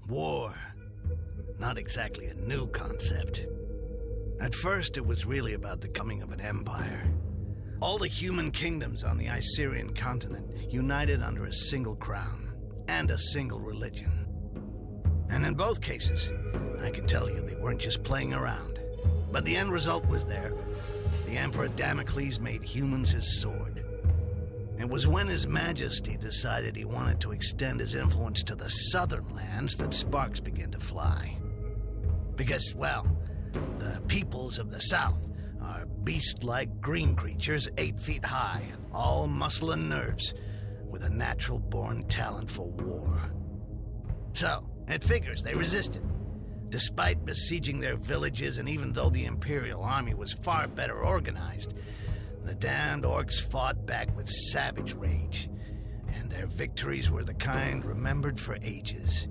War. Not exactly a new concept. At first, it was really about the coming of an empire. All the human kingdoms on the Isarian continent united under a single crown and a single religion. And in both cases, I can tell you they weren't just playing around. But the end result was there. The Emperor Damocles made humans his sword. It was when His Majesty decided he wanted to extend his influence to the southern lands that sparks began to fly. Because, well, the peoples of the south are beast-like green creatures 8 feet high, all muscle and nerves, with a natural-born talent for war. So, it figures they resisted. Despite besieging their villages, and even though the Imperial army was far better organized, the damned orcs fought back with savage rage, and their victories were the kind remembered for ages.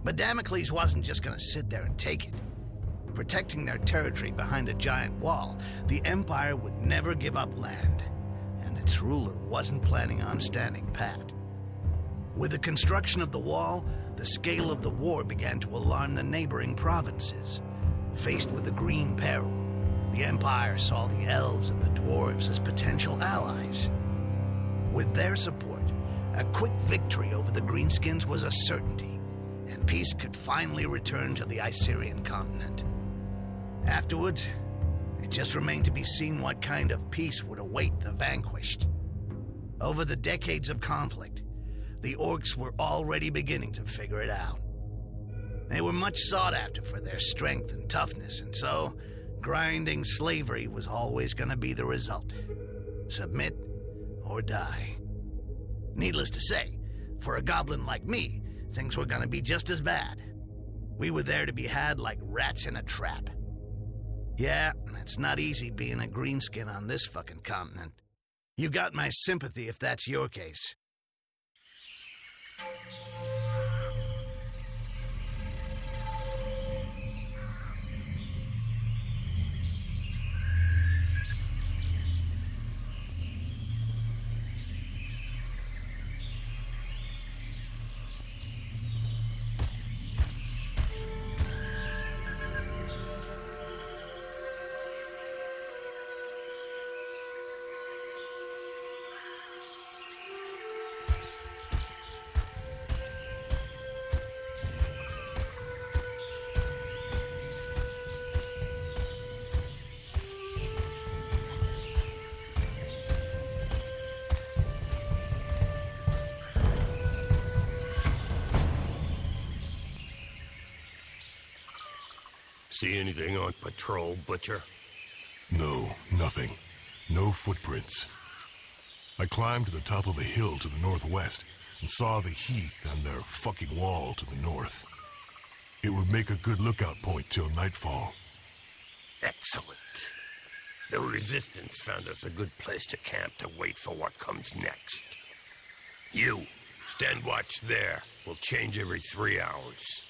But Damocles wasn't just gonna sit there and take it. Protecting their territory behind a giant wall, the Empire would never give up land, and its ruler wasn't planning on standing pat. With the construction of the wall, the scale of the war began to alarm the neighboring provinces. Faced with the Green Peril, the Empire saw the elves and the dwarves as potential allies. With their support, a quick victory over the Greenskins was a certainty, and peace could finally return to the Isarian continent. Afterwards, it just remained to be seen what kind of peace would await the vanquished. Over the decades of conflict, the orcs were already beginning to figure it out. They were much sought after for their strength and toughness, and so grinding slavery was always going to be the result. Submit or die. Needless to say, for a goblin like me, things were going to be just as bad. We were there to be had like rats in a trap. Yeah, it's not easy being a greenskin on this fucking continent. You got my sympathy if that's your case. See anything on patrol, Butcher? No, nothing. No footprints. I climbed to the top of a hill to the northwest and saw the heath and their fucking wall to the north. It would make a good lookout point till nightfall. Excellent. The Resistance found us a good place to camp to wait for what comes next. You, stand watch there. We'll change every 3 hours.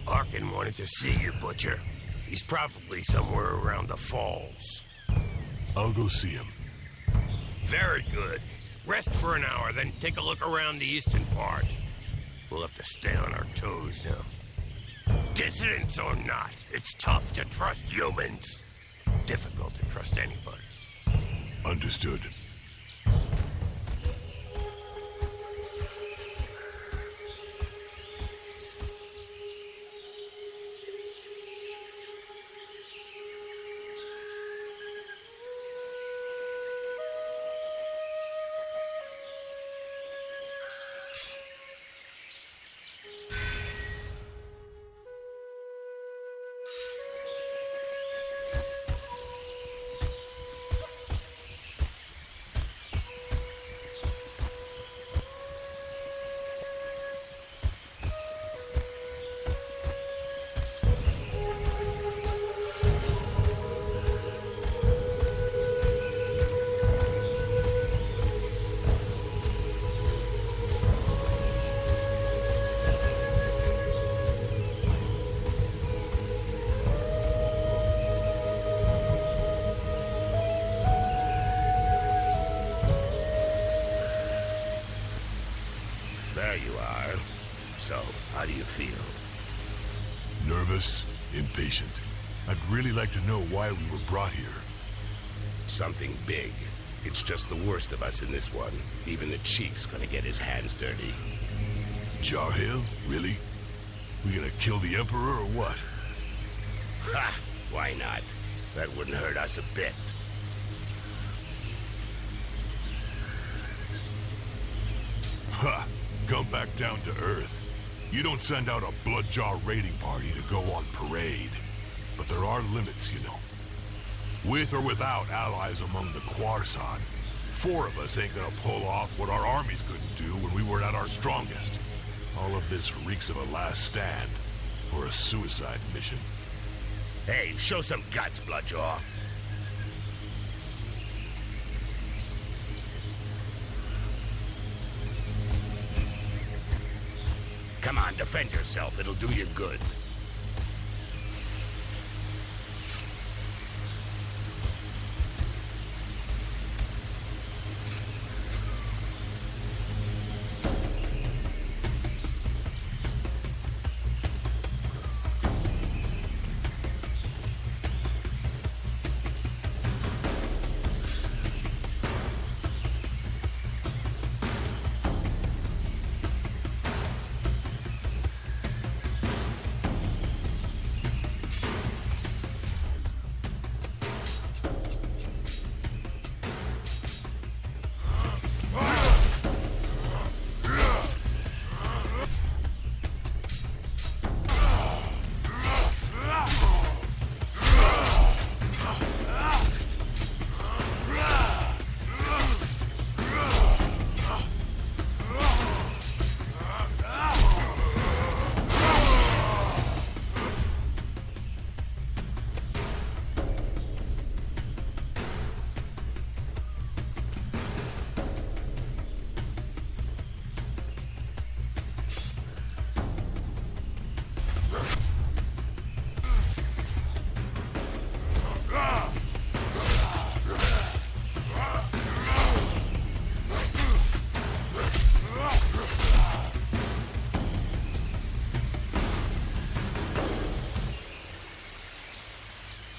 Arkin wanted to see you, Butcher. He's probably somewhere around the falls. I'll go see him. Very good. Rest for an hour, then take a look around the eastern part. We'll have to stay on our toes now. Dissidents or not, it's tough to trust humans. Difficult to trust anybody. Understood. you are. So, how do you feel? Nervous, impatient. I'd really like to know why we were brought here. Something big. It's just the worst of us in this one. Even the chief's gonna get his hands dirty. Jarhill? Really? We gonna kill the Emperor or what? Ha! Why not? That wouldn't hurt us a bit. Ha! Come back down to Earth. You don't send out a Bloodjaw raiding party to go on parade. But there are limits, you know. With or without allies among the Quarsan, 4 of us ain't gonna pull off what our armies couldn't do when we were at our strongest. All of this reeks of a last stand, or a suicide mission. Hey, show some guts, Bloodjaw. Come on, defend yourself. It'll do you good.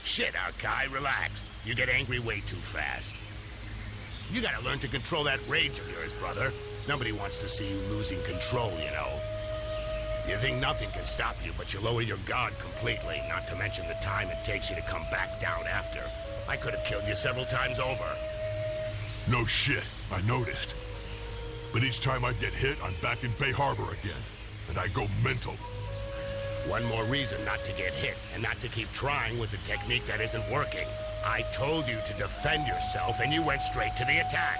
Shit, Arkai, relax. You get angry way too fast. You gotta learn to control that rage of yours, brother. Nobody wants to see you losing control, you know. You think nothing can stop you, but you lower your guard completely, not to mention the time it takes you to come back down after. I could have killed you several times over. No shit, I noticed. But each time I get hit, I'm back in Bay Harbor again. And I go mental. One more reason not to get hit, and not to keep trying with a technique that isn't working. I told you to defend yourself, and you went straight to the attack.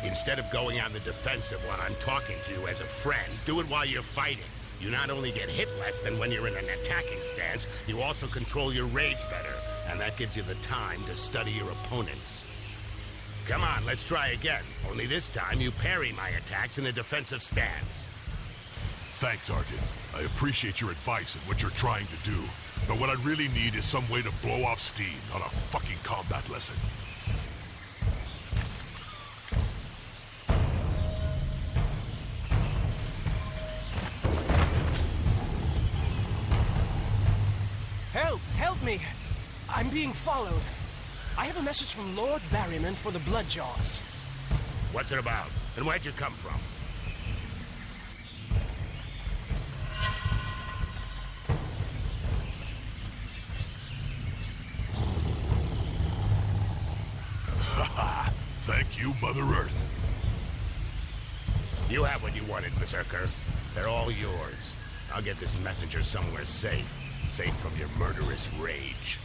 Instead of going on the defensive while I'm talking to you as a friend, do it while you're fighting. You not only get hit less than when you're in an attacking stance, you also control your rage better, and that gives you the time to study your opponents. Come on, let's try again. Only this time you parry my attacks in a defensive stance. Thanks, Arkin. I appreciate your advice and what you're trying to do. But what I really need is some way to blow off steam, not a fucking combat lesson. Help! Help me! I'm being followed. I have a message from Lord Barryman for the Bloodjaws. What's it about? And where'd you come from? Thank you, Mother Earth. You have what you wanted, Berserker. They're all yours. I'll get this messenger somewhere safe. Safe from your murderous rage.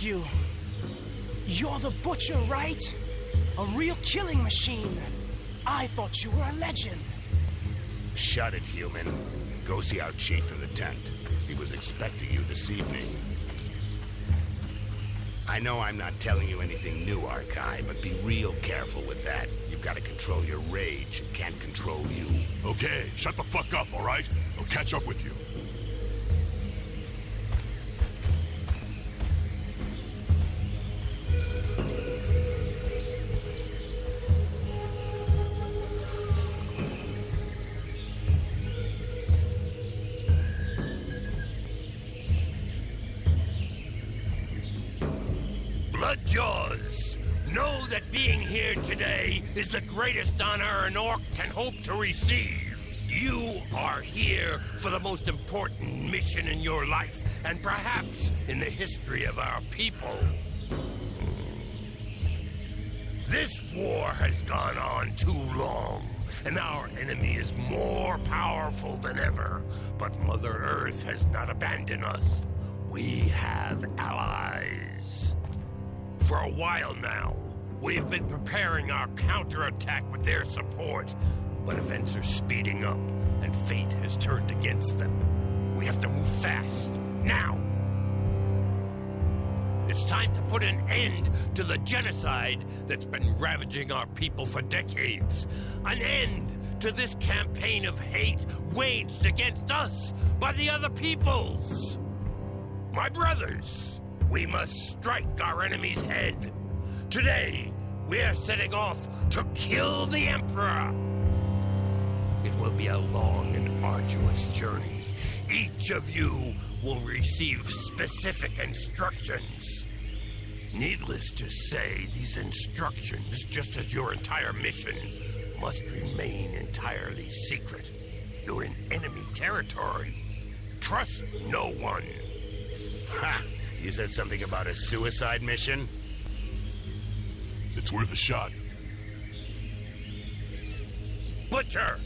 ask you. You're the butcher, right? A real killing machine. I thought you were a legend. Shut it, human. Go see our chief in the tent. He was expecting you this evening. I know I'm not telling you anything new, Arkai, but be real careful with that. You've got to control your rage. It can't control you. Okay, shut the fuck up, all right? I'll catch up with you. Bloodjaws, know that being here today is the greatest honor an orc can hope to receive. You are here for the most important mission in your life, and perhaps in the history of our people. This war has gone on too long, and our enemy is more powerful than ever. But Mother Earth has not abandoned us. We have allies. For a while now, we've been preparing our counterattack with their support, but events are speeding up, and fate has turned against them. We have to move fast, now! It's time to put an end to the genocide that's been ravaging our people for decades. An end to this campaign of hate waged against us by the other peoples. My brothers, we must strike our enemy's head. Today, we are setting off to kill the Emperor. It will be a long and arduous journey. Each of you will receive specific instructions. Needless to say, these instructions, just as your entire mission, must remain entirely secret. You're in enemy territory. Trust no one. Ha! You said something about a suicide mission? It's worth a shot. Butcher,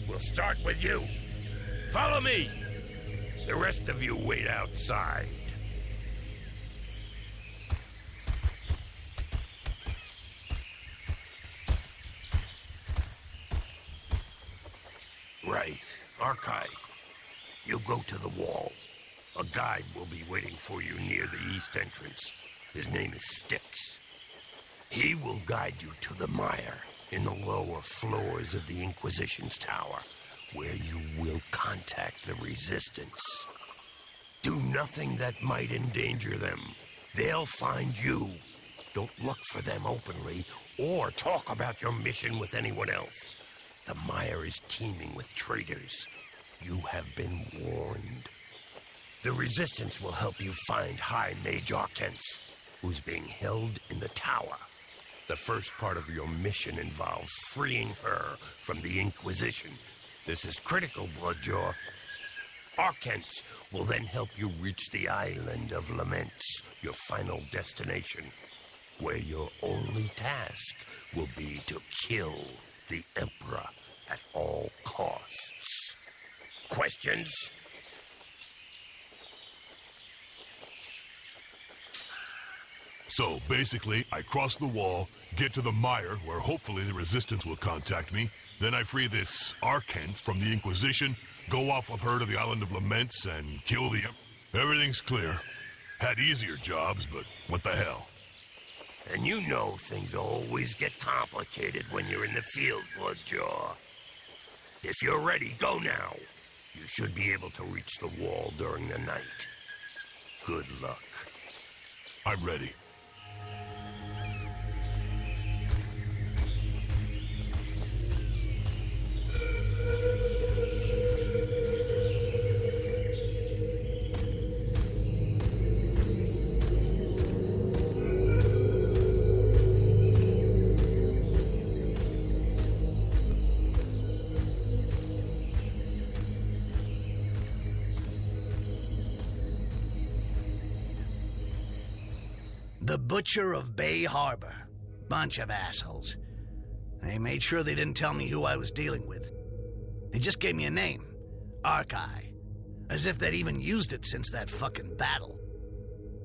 we'll start with you. Follow me. The rest of you wait outside. Right. Arkai, you go to the wall. A guide will be waiting for you near the east entrance. His name is Styx. He will guide you to the mire in the lower floors of the Inquisition's tower, where you will contact the Resistance. Do nothing that might endanger them. They'll find you. Don't look for them openly, or talk about your mission with anyone else. The mire is teeming with traitors. You have been warned. The Resistance will help you find High Mage Orcens, who's being held in the tower. The first part of your mission involves freeing her from the Inquisition. This is critical, Bloodjaw. Orcens will then help you reach the Island of Laments, your final destination, where your only task will be to kill the Emperor at all costs. Questions? So, basically, I cross the wall, get to the mire, where hopefully the Resistance will contact me. Then I free this Orcens from the Inquisition, go off with her to the Island of Laments, and kill the Everything's clear. Had easier jobs, but what the hell? And you know things always get complicated when you're in the field, Bloodjaw. If you're ready, go now. You should be able to reach the wall during the night. Good luck. I'm ready. The Butcher of Bay Harbor. Bunch of assholes. They made sure they didn't tell me who I was dealing with. They just gave me a name. Arkai. As if they'd even used it since that fucking battle.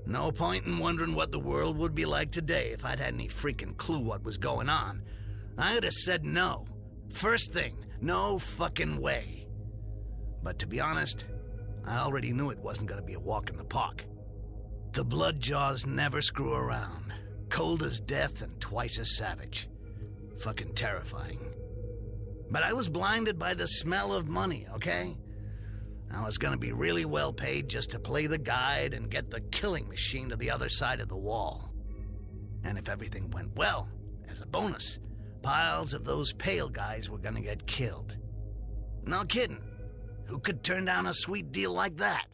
No point in wondering what the world would be like today if I'd had any freaking clue what was going on. I would have said no. First thing, no fucking way. But to be honest, I already knew it wasn't going to be a walk in the park. The Bloodjaws never screw around. Cold as death and twice as savage. Fucking terrifying. But I was blinded by the smell of money, okay? I was gonna be really well paid just to play the guide and get the killing machine to the other side of the wall. And if everything went well, as a bonus, piles of those pale guys were gonna get killed. No kidding. Who could turn down a sweet deal like that?